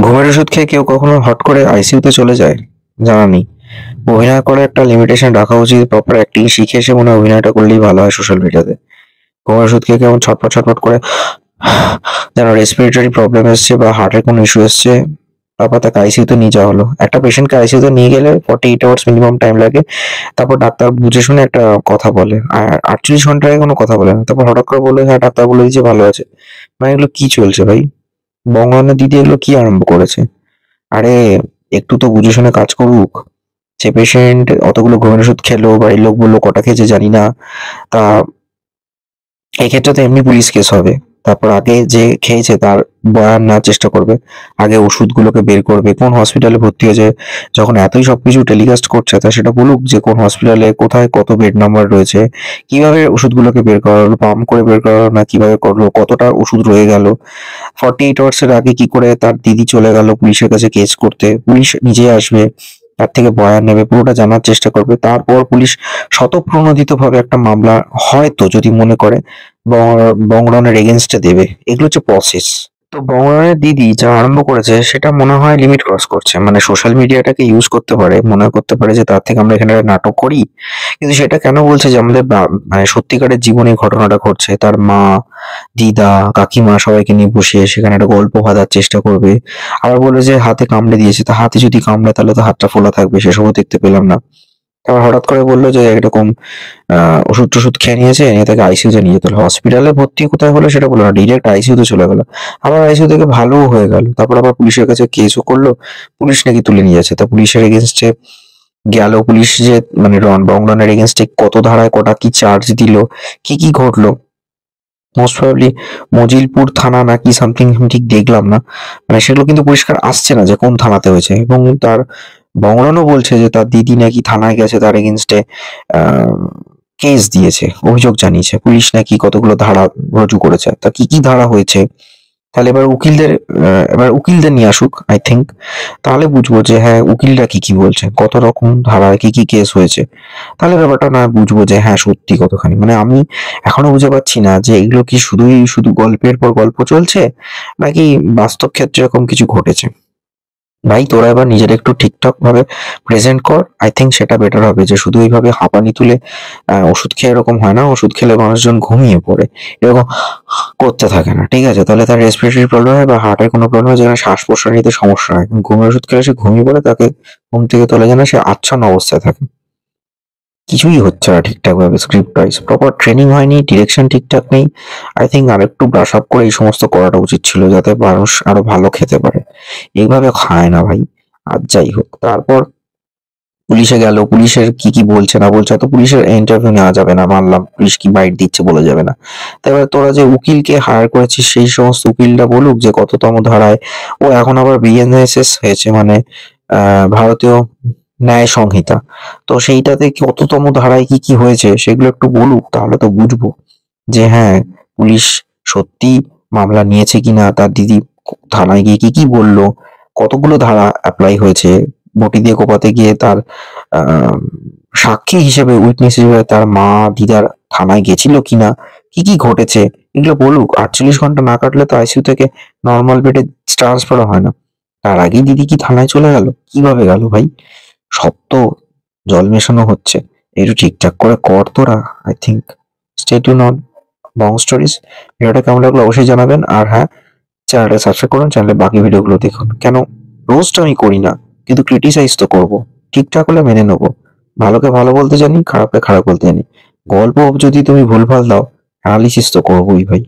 ঘুমের ওষুধ খেয়ে কেউ কখনো হট করে আইসিইউতে চলে যায়? জানা নেই। অভিনয় করে একটা লিমিটেশন রাখা উচিত। প্রপার অ্যাক্টিং শিখে এসে মনে হয় অভিনয়টা করলেই ভালো হয় সোশ্যাল মিডিয়াতে। ঘুমের ওষুধ খেয়ে কেমন ছটফট ছটফট করে যেন রেসপিরেটরি প্রবলেম এসছে বা হার্টের কোনো ইস্যু এসছে, তারপর তাকে আইসিইউতে নিয়ে যাওয়া হলো। একটা পেশেন্টকে আইসিইউতে নিয়ে গেলে 48 আওয়ার্স মিনিমাম টাইম লাগে। তারপর ডাক্তার বুঝে শুনে একটা কথা বলে, আর 48 ঘন্টা আগে কোনো কথা বলে না। তারপর হঠাৎ করে বলে, হ্যাঁ ডাক্তার বলে দিয়েছে ভালো আছে। মানে এগুলো কি চলছে ভাই? বঙ্গবন্ধু দিদি এগুলো কি আরম্ভ করেছে? আরে একটু তো বুঝে শুনে কাজ করুক। যে পেশেন্ট অতগুলো ঘুমের ওষুধ খেলো, বাড়ির লোক বললো কটা খেয়েছে জানি না, তা এক্ষেত্রে তো এমনি পুলিশ কেস হবে। তারপর আগে যে খেয়েছে তার বয়ান নেওয়ার চেষ্টা করবে, আগে ওষুধগুলোকে বের করবে, কোন হসপিটালে ভর্তি হয়েছে। যখন এতই সবকিছু টেলিকাস্ট করছে তা সেটা বলুক যে কোন হসপিটালে কোথায় কত বেড নাম্বার রয়েছে, কিভাবে ওষুধগুলোকে বের করা হলো, পাম্প করে বের করা হলো না কিভাবে করলো, কতটা ওষুধ রয়ে গেল, 48 আওয়ার্স এর আগে কি করে তার দিদি চলে গেল পুলিশের কাছে কেস করতে, পুলিশ নিজে আসবে, তার থেকে বয়ান নেবে, পুরোটা জানার চেষ্টা করবে। তারপর পুলিশ স্বতঃপ্রণোদিতভাবে একটা মামলা হয়তো যদি মনে করে বঙ্গরনের এগেনস্টে দেবে। এগুলো হচ্ছে প্রসেস। তো বঙ্গরানের দিদি যা আরম্ভ করেছে সেটা মনে হয় লিমিট ক্রস করছে। মানে সোশ্যাল মিডিয়াটাকে ইউজ করতে পারে, মনে করতে পারে যে তার থেকে আমরা এখানে একটা নাটক করি। কিন্তু সেটা কেন বলছে যে আমাদের মানে সত্যিকারের জীবনে ঘটনাটা ঘটছে। তার মা, দিদা, কাকিমা সবাইকে নিয়ে বসে সেখানে একটা গল্প বাঁধার চেষ্টা করবে। আবার বলবে যে হাতে কামড়ে দিয়েছে। তা হাতে যদি কামড়ে তাহলে তো হাতটা ফোলা থাকবে, সেসবও দেখতে পেলাম না। আবার হঠাৎ করে বলল যে এরকম ওষুধ-টষুধ খেয়ে নিয়েছে, নিয়ে তাকে আইসিইউতে নিয়ে যেতে হলো। হসপিটালে ভর্তি কোথায় হলো সেটা বলল না। ডিরেক্ট আইসিইউতে চলে গেল। আবার আইসিইউ থেকে ভালোও হয়ে গেল। তারপর আবার পুলিশের কাছে কেসও করলো। পুলিশ নাকি তুলে নিয়ে যাচ্ছে। তা পুলিশের এগেইনস্টে গেল। পুলিশ যে মানে বংরনের এগেইনস্টে কত ধারায় কটা কি চার্জ দিল, কি ঘটলো। মোস্ট প্রবাবলি মজিলপুর থানা নাকি সামথিং আমি ঠিক দেখলাম না। মানে সেগুলো কিন্তু পরিষ্কার আসছে না যে কোন থানাতে হয়েছে। এবং তার বংরনও বলছে যে তার দিদি নাকি থানায় গেছে, তার এগেইনস্টে কেস দিয়েছে, অভিযোগ জানিয়েছে। পুলিশ নাকি কতগুলো ধারা রুজু করেছে। তা কি ধারা হয়েছে, তাহলে এবার উকিলদের নিয়ে আসুক আই থিংক। তাহলে বুঝবো যে হ্যাঁ উকিলরা কি বলছে, কত রকম ধারায় কি কেস হয়েছে। তাহলে ব্যাপারটা না হয় বুঝবো যে হ্যাঁ সত্যি কতখানি। মানে আমি এখনো বুঝে পাচ্ছি না যে এগুলো কি শুধু গল্পের পর গল্প চলছে, নাকি বাস্তব ক্ষেত্রে এরকম কিছু ঘটেছে। ভাই তোরা এবার নিজের একটু ঠিকঠাক ভাবে প্রেজেন্ট কর। আই থিংক সেটা বেটার হবে। যে শুধু এইভাবে হাঁপানি তুলে ওষুধ খেয়ে এরকম হয় না। ওষুধ খেলে মানুষজন ঘুমিয়ে পড়ে, এরকম করতে থাকে না, ঠিক আছে? তাহলে তার রেসপিরেটরি প্রবলেম হয় বা হার্টের কোনো প্রবলেম হয়, যেখানে শ্বাস প্রশ্বাস নিতে সমস্যা হয়। ঘুমের ওষুধ খেলে সে ঘুমিয়ে পড়ে, তাকে ঘুম থেকে তোলা যায় না, সে আচ্ছন্ন অবস্থায় থাকে। কিছুই হচ্ছে না ঠিকঠাক ভাবে, স্ক্রিপ্ট ওয়াইজ প্রপার ট্রেনিং হয়নি, ডিরেকশন ঠিকঠাক নেই। আই থিঙ্ক আরেকটু ব্রাশ আপ করে এই সমস্ত করাটা উচিত ছিল, যাতে মানুষ আরো ভালো খেতে পারে। এইভাবে খায় না ভাই। আর যাই হোক, তারপর পুলিশে গেল। পুলিশের কি বলছে না বলছে, তো পুলিশের ইন্টারভিউ নেওয়া যাবে না, মানলাম। পুলিশ কি বাইট দিচ্ছে বলে যাবে না। তারপরে তোরা যে উকিলকে হায়ার করেছিস সেই সমস্ত উকিলরা বলুক যে কততম ধারায় ও এখন আবার বিএনএসএস হয়েছে, মানে ভারতীয় ন্যায় সংহিতা। তো সেইটাতে কততম ধারায় কি হয়েছে সেগুলো একটু বলুক, তাহলে তো বুঝবো যে হ্যাঁ পুলিশ সত্যি মামলা নিয়েছে কিনা। তার দিদি থানায় গিয়ে কি বললো, কতগুলো ধারা অ্যাপ্লাই হয়েছে, বটি দিয়ে কোপাতে গিয়ে তার আহ, সাক্ষী হিসেবে উইটনেস হিসেবে তার মা দিদার থানায় গেছিল কিনা, কি ঘটেছে এগুলো বলুক। 48 ঘন্টা না কাটলে তো আইসিইউ থেকে নর্মাল বেডে ট্রান্সফার হয় না। তার আগেই দিদি কি থানায় চলে গেল, কিভাবে গেল ভাই? সব তো জল মেশানো হচ্ছে। একটু ঠিকঠাক করে কর তোরা। I think stay tune on Bong stories. ভিডিওটা কেমন লাগলো অবশ্যই জানাবেন। আর হ্যাঁ, চ্যানেলটা সাবস্ক্রাইব করুন, চ্যানেলে বাকি ভিডিওগুলো দেখুন। কেন রোস্ট আমি করি না, কিন্তু ক্রিটিসাইজ তো করবো। ঠিকঠাক হলে মেনে নেবো। ভালোকে ভালো বলতে জানি, খারাপকে খারাপ বলতে জানি। গল্প যদি তুমি ভুলভাল দাও, অ্যানালিসিস তো করবোই ভাই।